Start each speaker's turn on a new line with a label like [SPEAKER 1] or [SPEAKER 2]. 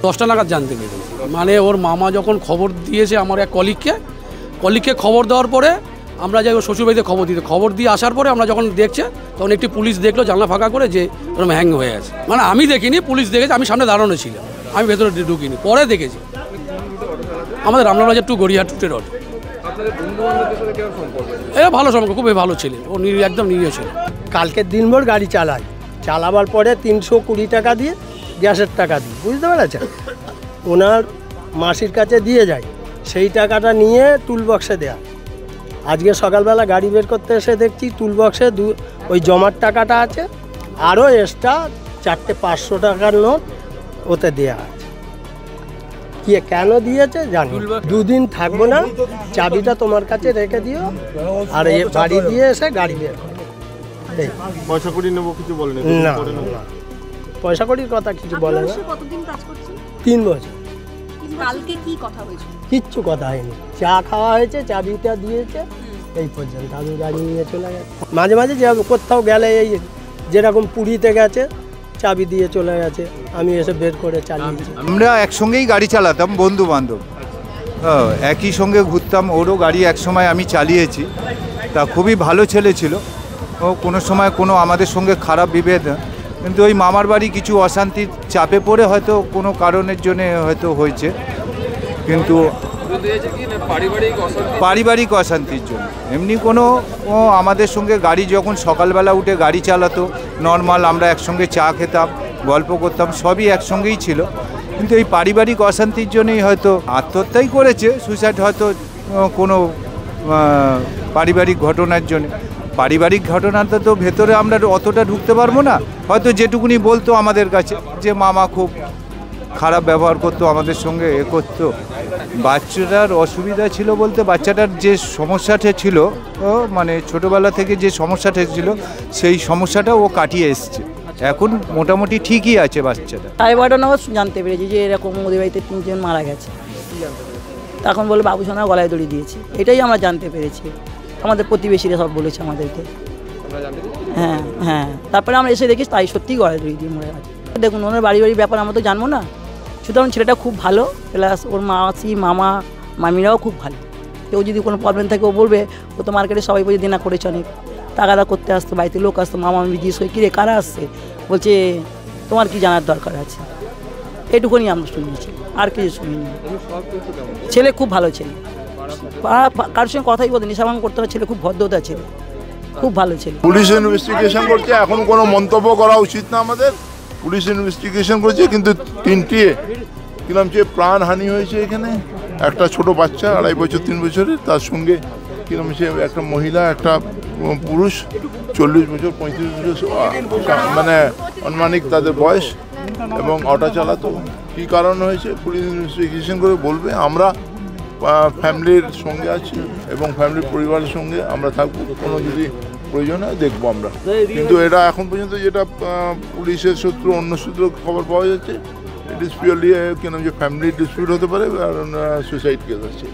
[SPEAKER 1] দশটা নাগাদ জানতে পেরেছি, মানে ওর মামা যখন খবর দিয়েছে আমার এক কলিগকে খবর দেওয়ার পরে আমরা যাই ওর শ্বশুরবাড়িতে খবর দিয়ে আসার পরে আমরা যখন দেখছে তখন একটি পুলিশ দেখলো জানলা ফাঁকা করে যে ওরকম হ্যাং হয়ে আছে। মানে আমি দেখিনি, পুলিশ দেখেছে, আমি সামনে দাঁড়ানো ছিলাম, আমি ভেতরে ঢুকিনি, পরে দেখেছি। আমাদের রামলাবাজার টু গড়িয়াহাট টু রোড। ভালো সম্পর্ক, খুবই ভালো ছেলে, ও একদম নিরীহ ছিল।
[SPEAKER 2] কালকের দিনভর গাড়ি চালাবার পরে 320 টাকা দিয়ে গ্যাসের টাকা দিই, বুঝতে পেরেছেন? ওনার মাসির কাছে দিয়ে যায়, সেই টাকাটা নিয়ে টুল বক্সে দেয়া। আজকে সকালবেলা গাড়ি বের করতে এসে দেখছি টুল বক্সে ওই জমার টাকাটা আছে, আরও এক্সট্রা 4টে 500 টাকার নোট ওতে দেয়া আছে। কি কেন দিয়েছে জানি, 2 দিন থাকবো না, চাবিটা তোমার কাছে রেখে দিও, আর বাড়ি দিয়ে এসে গাড়ি বের করো।
[SPEAKER 3] পয়সা করি নেবো কিছু বলেনি?
[SPEAKER 2] না, পয়সা কড়ির কথা কিছু বলে না। 3 বছর।
[SPEAKER 4] কালকে কি কথা হয়েছে?
[SPEAKER 2] কিচ্ছু কথা হয়নি, চা খাওয়া হয়েছে, চাবিটা দিয়েছে, এই পর্যন্ত। আমি গাড়ি নিয়ে চলে গেছে। মাঝে মাঝে যে কোথাও গেলে এই যেরকম পুরীতে গেছে চাবি দিয়ে চলে গেছে, আমি এসে বের করে চালিয়েছি।
[SPEAKER 5] আমরা একসঙ্গেই গাড়ি চালাতাম, বন্ধু বান্ধব, একই সঙ্গে ঘুরতাম। ওরও গাড়ি একসময় আমি চালিয়েছি, তা খুবই ভালো ছেলে ছিল ও, কোনো সময় কোনো আমাদের সঙ্গে খারাপ বিভেদ, কিন্তু ওই মামার বাড়ি কিছু অশান্তির চাপে পড়ে হয়তো কোনো কারণের জন্য হয়তো হয়েছে, কিন্তু পারিবারিক অশান্তির জন্য। এমনি কোনো আমাদের সঙ্গে গাড়ি যখন সকালবেলা উঠে গাড়ি চালাতো নর্মাল, আমরা একসঙ্গে চা খেতাম, গল্প করতাম, সবই একসঙ্গেই ছিল। কিন্তু এই পারিবারিক অশান্তির জন্যই হয়তো আত্মহত্যাই করেছে, সুইসাইড হয়তো কোনো পারিবারিক ঘটনার জন্য। পারিবারিক ঘটনাটা তো ভেতরে আমরা অতটা ঢুকতে পারবো না, হয়তো যেটুকুনি বলতো আমাদের কাছে যে মামা খুব খারাপ ব্যবহার করতো আমাদের সঙ্গে, করতো। বাচ্চাটার অসুবিধা ছিল বলতে, বাচ্চাটার যে সমস্যাটা ছিল, ও মানে ছোটোবেলা থেকে যে সমস্যাটা ছিল সেই সমস্যাটা ও কাটিয়ে এসছে, এখন মোটামুটি ঠিকই আছে বাচ্চাটা।
[SPEAKER 6] 12:30 নাগাদ জানতে পেরেছি যে এরকম ওদের বাড়িতে 3 জন মারা গেছে। তখন বলে বাবু সোনা গলায় দড়ি দিয়েছে, এটাই আমরা জানতে পেরেছি। আমাদের প্রতিবেশীরা সব বলেছে আমাদেরকে। হ্যাঁ, তারপরে আমরা এসে দেখি তাই সত্যি গলায় দড়ি দিয়ে মরে গেছে। দেখুন ওনার বাড়ি ব্যাপার আমরা তো জানবো না, সুতরাং ছেলেটা খুব ভালো, প্লাস ওর মাসি মামা মামিরাও খুব ভালো। কেউ যদি কোনো প্রবলেম থাকে ও বলবে, ও তো মার্কেটে সবাই বলে দিনা করেছে অনেক, টাকাটা করতে আসতো, বাড়িতে লোক আসতো, মামা আমি জিজ্ঞেস করি কিরে কারা আসছে, বলছে তোমার কি জানার দরকার আছে, এটুকুনি আমরা শুনেছি, আর কিছু শুনিনি। ছেলে খুব ভালো ছেলে, কারোর সঙ্গে কথাই বলতে নিশাভাঙ করতে হবে, ছেলে খুব ভদ্রতা ছেলে, খুব ভালো ছেলে।
[SPEAKER 3] পুলিশ ইনভেস্টিগেশন করছে, এখন কোনো মন্তব্য করা উচিত না আমাদের। পুলিশ ইনভেস্টিগেশন করছে, কিন্তু 3টি কিরম যে প্রাণহানি হয়েছে এখানে। একটা ছোট বাচ্চা 2.5 বছর 3 বছরের, তার সঙ্গে কিরম সে একটা মহিলা, একটা পুরুষ 40 বছর 35 বছর, মানে আনুমানিক তাদের বয়স, এবং অটো চালাতো। কী কারণ হয়েছে পুলিশ ইনভেস্টিগেশন করে বলবে। আমরা ফ্যামিলির সঙ্গে আছি এবং ফ্যামিলির পরিবারের সঙ্গে আমরা থাকবো, কোনো যদি প্রয়োজন হয় দেখবো আমরা। কিন্তু এটা এখন পর্যন্ত যেটা পুলিশের সূত্র, অন্য সূত্র খবর পাওয়া যাচ্ছে, ইট ইজ পিওরলি কেন যে ফ্যামিলি ডিসপিউট হতে পারে, আর সুইসাইড কেস আছে।